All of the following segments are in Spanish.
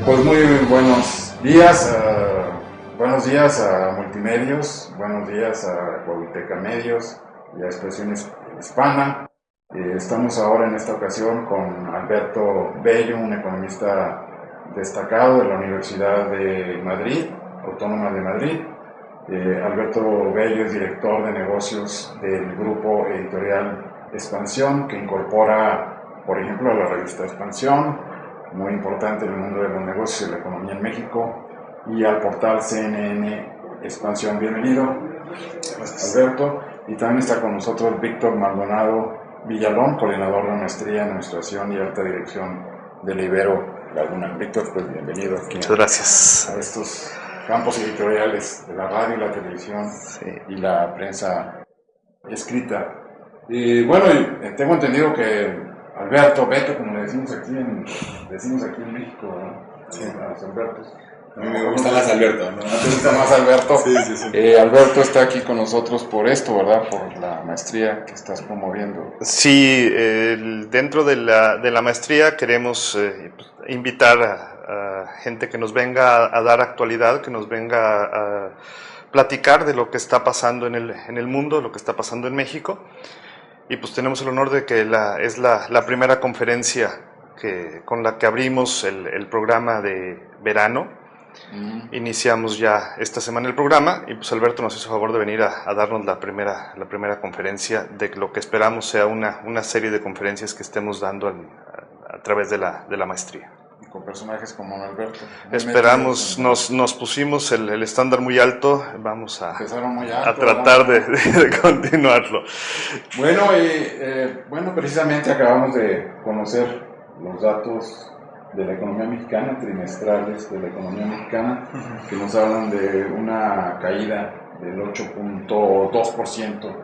Pues muy buenos días a Multimedios, buenos días a Coahuiteca Medios y a Expresión Hispana. Estamos ahora en esta ocasión con Alberto Bello, un economista destacado de la Universidad de Madrid, Autónoma de Madrid. Alberto Bello es director de negocios del grupo editorial Expansión, que incorpora, por ejemplo, a la revista Expansión, muy importante en el mundo de los negocios y la economía en México, y al portal CNN Expansión. Bienvenido, Alberto. Y también está con nosotros Víctor Maldonado Villalón, coordinador de maestría en Administración y Alta Dirección del Ibero Laguna. Víctor, pues bienvenido aquí. Muchas gracias. A estos campos editoriales de la radio, la televisión y la prensa escrita. Y bueno, tengo entendido que Beto, como le decimos aquí en México, ¿no? Sí. A los Albertos. A mí me gusta más Alberto, ¿no? ¿Te gusta más Alberto? Sí. Alberto está aquí con nosotros por esto, ¿verdad? Por la maestría que estás promoviendo. Sí, dentro de la maestría queremos invitar a gente que nos venga a dar actualidad, que nos venga a platicar de lo que está pasando en el mundo, lo que está pasando en México. Y pues tenemos el honor de que es la primera conferencia con la que abrimos el programa de verano. Iniciamos ya esta semana el programa y pues Alberto nos hizo favor de venir a darnos la primera conferencia de lo que esperamos sea una serie de conferencias que estemos dando a través de la maestría. Con personajes como Alberto. Esperamos, nos pusimos el estándar muy alto, vamos a tratar de continuarlo. Bueno, precisamente acabamos de conocer los datos de la economía mexicana, trimestrales de la economía mexicana, que nos hablan de una caída del 8.2%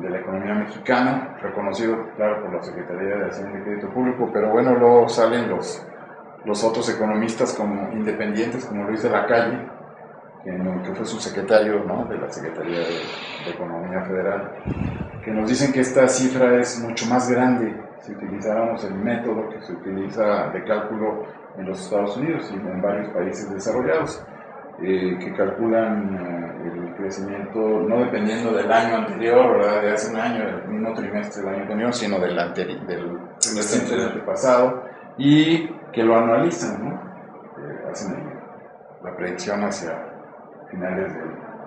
de la economía mexicana, reconocido, claro, por la Secretaría de Hacienda y Crédito Público, pero bueno, luego salen los otros economistas como independientes, como Luis de la Calle, que fue subsecretario, ¿no?, de la Secretaría de Economía Federal, que nos dicen que esta cifra es mucho más grande si utilizáramos el método que se utiliza de cálculo en los Estados Unidos y en varios países desarrollados, que calculan el crecimiento no dependiendo del año anterior, ¿verdad?, de hace un año, del mismo trimestre del año anterior, sino del trimestre antepasado, y que lo anualizan, ¿no? Hacen la predicción hacia finales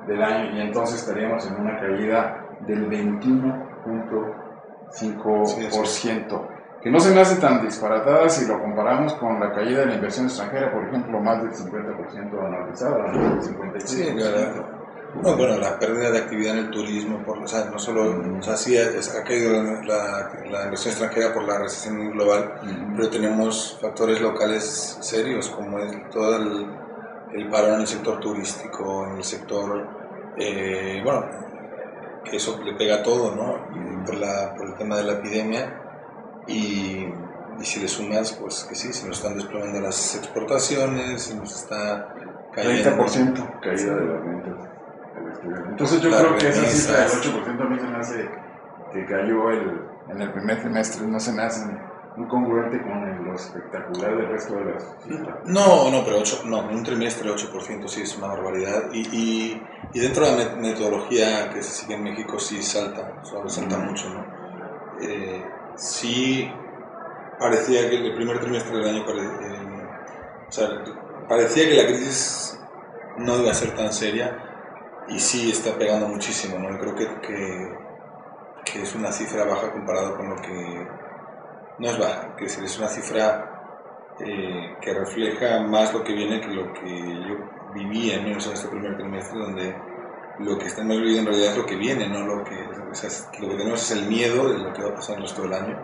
del año, y entonces estaríamos en una caída del 21.5%, que no se me hace tan disparatada si lo comparamos con la caída de la inversión extranjera, por ejemplo, más del 50% anualizada, más del 55%. Sí, claro. No, bueno, la pérdida de actividad en el turismo, no solo, sí ha caído la inversión extranjera por la recesión global, pero tenemos factores locales serios, como es todo el parón en el sector turístico, en el sector, que eso le pega a todo, ¿no? Por el tema de la epidemia, y si le sumas, pues que sí, se nos están desplomando las exportaciones, se nos está cayendo 30% caída de las ventas. Entonces yo creo que esa cifra del 8% a mí se me hace que cayó en el primer trimestre, no se me hace muy congruente con lo espectacular del resto de las cifras. No, pero en un trimestre 8% sí es una barbaridad, y dentro de la metodología que se sigue en México sí salta mucho, ¿no? Sí parecía que el primer trimestre del año parecía que la crisis no iba a ser tan seria, y sí está pegando muchísimo, ¿no? Yo creo que es una cifra baja comparado con lo que no es baja, que es una cifra que refleja más lo que viene que lo que yo viví en este primer trimestre, donde lo que estamos viviendo en realidad es lo que viene, no lo que tenemos es el miedo de lo que va a pasar el resto del año.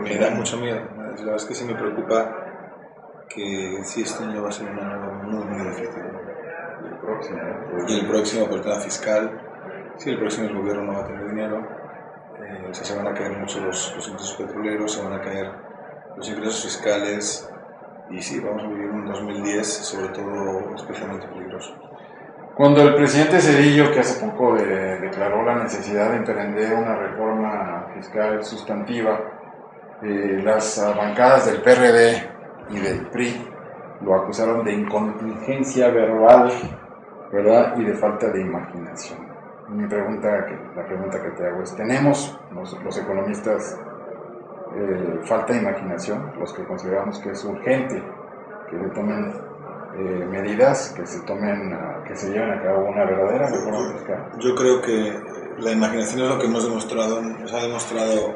Me da mucho miedo, la verdad es que sí me preocupa que sí, este año va a ser un año muy, muy difícil. Y el próximo por el tema fiscal, sí, el próximo el gobierno no va a tener dinero, se van a caer mucho los ingresos petroleros, se van a caer los ingresos fiscales, y sí, vamos a vivir un 2010 sobre todo especialmente peligroso. Cuando el presidente Zedillo, que hace poco declaró la necesidad de emprender una reforma fiscal sustantiva, las bancadas del PRD y del PRI lo acusaron de incontingencia verbal, ¿verdad? Y de falta de imaginación. La pregunta que te hago es, ¿tenemos los economistas falta de imaginación, los que consideramos que es urgente que se tomen medidas, que se lleven a cabo una verdadera reforma fiscal? Yo creo que la imaginación es lo que nos ha demostrado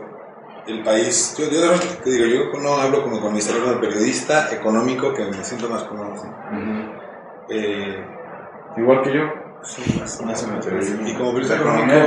el país. Yo te digo, yo no hablo como economista, hablo como periodista económico, que me siento más cómodo. ¿Sí? Igual que yo. Sí, más en el periodismo. Y como periodista económico, en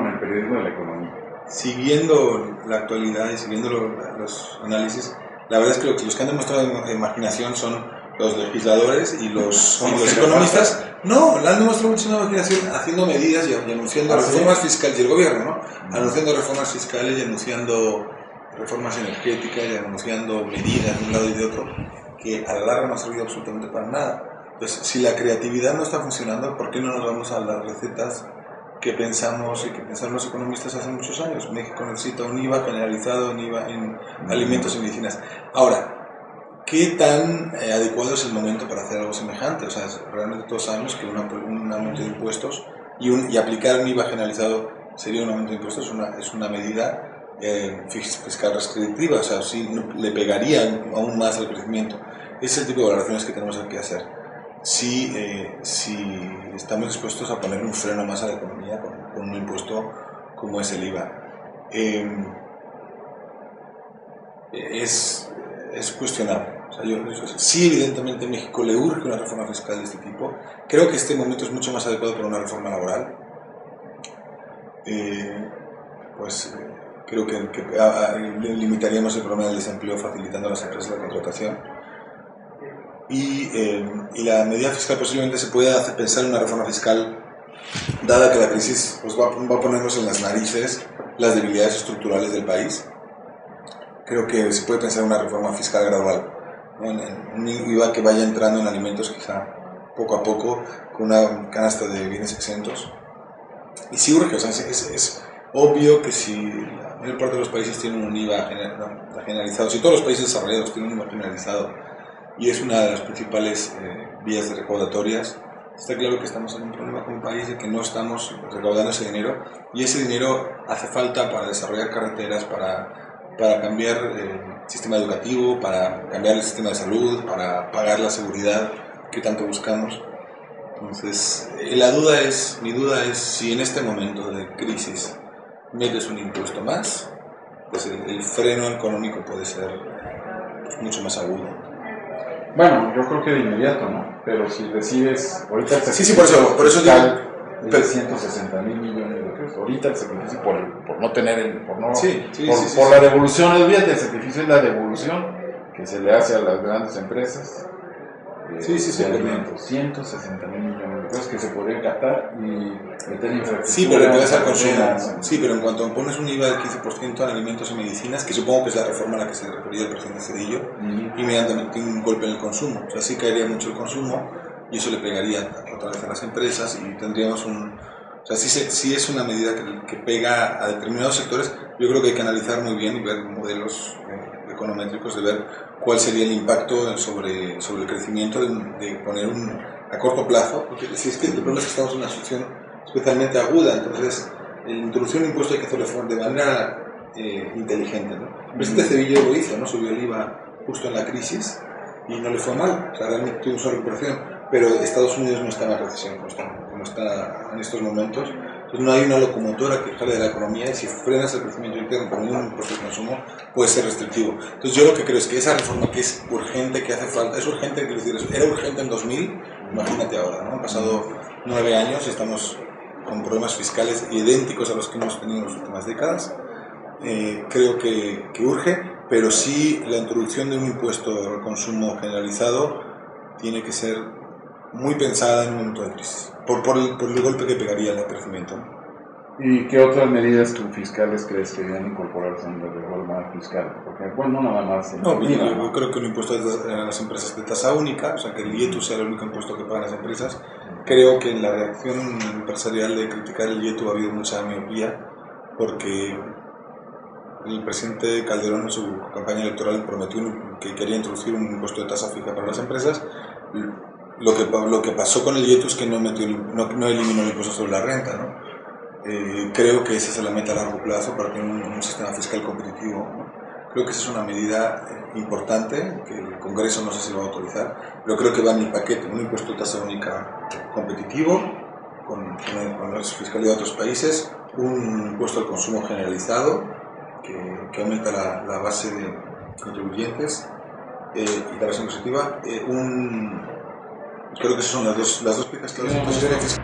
el periodismo de la economía. Siguiendo la actualidad y siguiendo los análisis, la verdad es que los que han demostrado imaginación son los legisladores y los economistas. No, la han demostrado mucha imaginación haciendo medidas y anunciando reformas fiscales, y el gobierno, ¿no? Anunciando reformas fiscales y anunciando reformas energéticas y anunciando medidas de un lado y de otro, que a la larga no ha servido absolutamente para nada. Entonces, si la creatividad no está funcionando, ¿por qué no nos vamos a las recetas que pensamos y que pensaron los economistas hace muchos años? México necesita un IVA generalizado en alimentos y medicinas. Ahora, ¿qué tan adecuado es el momento para hacer algo semejante? O sea, realmente todos sabemos que un aumento de impuestos y aplicar un IVA generalizado sería un aumento de impuestos, es una medida fiscal restrictiva, o sea, sí le pegaría aún más al crecimiento. Ese es el tipo de valoraciones que tenemos que hacer. Si estamos dispuestos a poner un freno más a la economía con un impuesto como es el IVA. Es cuestionable. O sea, sí, evidentemente, a México le urge una reforma fiscal de este tipo. Creo que este momento es mucho más adecuado para una reforma laboral. Creo que limitaríamos el problema del desempleo facilitando a las empresas la contratación. Y la medida fiscal posiblemente se pueda pensar en una reforma fiscal, dada que la crisis pues, va a ponernos en las narices las debilidades estructurales del país. Creo que se puede pensar en una reforma fiscal gradual, ¿no? Un IVA que vaya entrando en alimentos quizá poco a poco, con una canasta de bienes exentos. Y sí urge, o sea, es obvio que si la mayor parte de los países tienen un IVA generalizado, si todos los países desarrollados tienen un IVA generalizado, y es una de las principales vías recaudatorias, está claro que estamos en un problema como país de que no estamos recaudando ese dinero, y ese dinero hace falta para desarrollar carreteras, para cambiar el sistema educativo, para cambiar el sistema de salud, para pagar la seguridad que tanto buscamos. Entonces, mi duda es si en este momento de crisis metes un impuesto más, pues el freno económico puede ser mucho más agudo. Bueno, yo creo que de inmediato, ¿no? Pero si recibes ahorita el sacrificio por eso digo, de 160,000 millones de pesos, ahorita el sacrificio por no tener por la devolución, olvídate, el sacrificio es la devolución que se le hace a las grandes empresas de alimentos, 160,000 millones de pesos que se podrían captar y meter en infraestructura. Sí, pero que vas al consumo. Sí, pero en cuanto pones un IVA del 15% en alimentos y medicinas, que supongo que es la reforma a la que se refería el presidente Zedillo, inmediatamente un golpe en el consumo. O sea, sí caería mucho el consumo y eso le pegaría otra vez a las empresas y tendríamos o sea, sí es una medida que pega a determinados sectores. Yo creo que hay que analizar muy bien y ver modelos econométricos de ver cuál sería el impacto sobre el crecimiento de poner a corto plazo, porque si es que el problema es que estamos en una situación especialmente aguda, entonces la introducción de impuestos hay que hacerlo de manera inteligente, ¿no? El presidente Zedillo lo hizo, ¿no? Subió el IVA justo en la crisis y no le fue mal, o sea, realmente tuvo una recuperación, pero Estados Unidos no está en la recesión como está en estos momentos. Entonces no hay una locomotora que jale de la economía y si frenas el crecimiento interno con un impuesto de consumo puede ser restrictivo. Entonces yo lo que creo es que esa reforma que es urgente, que hace falta, es urgente, quiero decir eso, era urgente en 2000, imagínate ahora, ¿no? Han pasado 9 años y estamos con problemas fiscales idénticos a los que hemos tenido en las últimas décadas. Creo que urge, pero sí la introducción de un impuesto de consumo generalizado tiene que ser muy pensada en un momento de crisis, por el golpe que pegaría al crecimiento. ¿Y qué otras medidas fiscales crees que deben incorporarse en la reforma fiscal? Porque, bueno, no nada más. Yo creo que un impuesto a las empresas de tasa única, o sea, que el IETU sea el único impuesto que pagan las empresas. Creo que en la reacción empresarial de criticar el IETU ha habido mucha miopía, porque el presidente Calderón en su campaña electoral prometió que quería introducir un impuesto de tasa fija para las empresas. Lo que pasó con el IETU es que no eliminó el impuesto sobre la renta, ¿no? Creo que esa es la meta a largo plazo para tener un sistema fiscal competitivo, ¿no? Creo que esa es una medida importante que el Congreso no sé si lo va a autorizar, pero creo que va en el paquete, un impuesto de tasa única competitivo con la fiscalidad de otros países, un impuesto al consumo generalizado que aumenta la base de contribuyentes y la base impositiva, creo que esas son las dos piezas claves.